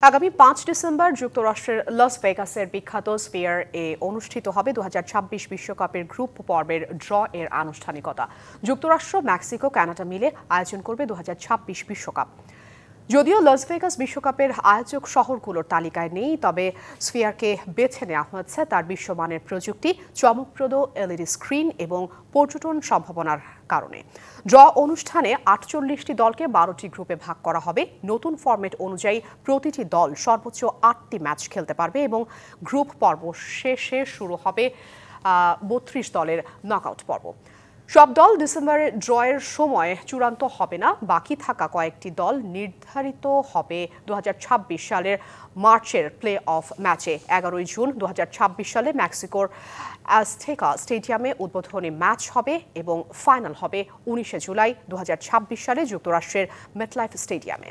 আগামী ৫ ডিসেম্বর যুক্তরাষ্ট্রের লস ভেগাসের বিখ্যাত স্ফিয়ার এ অনুষ্ঠিত হবে ২০২৬ বিশ্বকাপের গ্রুপ পর্বের ড্র এর আনুষ্ঠানিকতা। যুক্তরাষ্ট্র, মেক্সিকো, কানাডা মিলে আয়োজন করবে ২০২৬ বিশ্বকাপ। যদিও লস ভেগাস বিশ্বকাপের আয়োজক শহরগুলোর তালিকায় নেই, তবে স্ফিয়ারকে বেছে নেওয়া হয়েছে তার বিশ্বমানের প্রযুক্তি, চমকপ্রদ এলইডি স্ক্রিন এবং পর্যটন সম্ভাবনার কারণে। ড্র অনুষ্ঠানে ৪৮টি দলকে ১২টি গ্রুপে ভাগ করা হবে। নতুন ফরম্যাট অনুযায়ী প্রতিটি দল সর্বোচ্চ ৮টি ম্যাচ খেলতে পারবে এবং গ্রুপ পর্ব শেষে শুরু হবে ৩২ দলের নকআউট পর্ব। সব দল ডিসেম্বরে ড্রয়ের সময় চূড়ান্ত হবে না। বাকি থাকা কয়েকটি দল নির্ধারিত হবে ২০২৬ সালের মার্চের প্লে অফ ম্যাচে। ১১ জুন ২০২৬ সালে মেক্সিকোর অ্যাজটেকা স্টেডিয়ামে উদ্বোধনী ম্যাচ হবে এবং ফাইনাল হবে ১৯ জুলাই ২০২৬ সালে যুক্তরাষ্ট্রের মেটলাইফ স্টেডিয়ামে।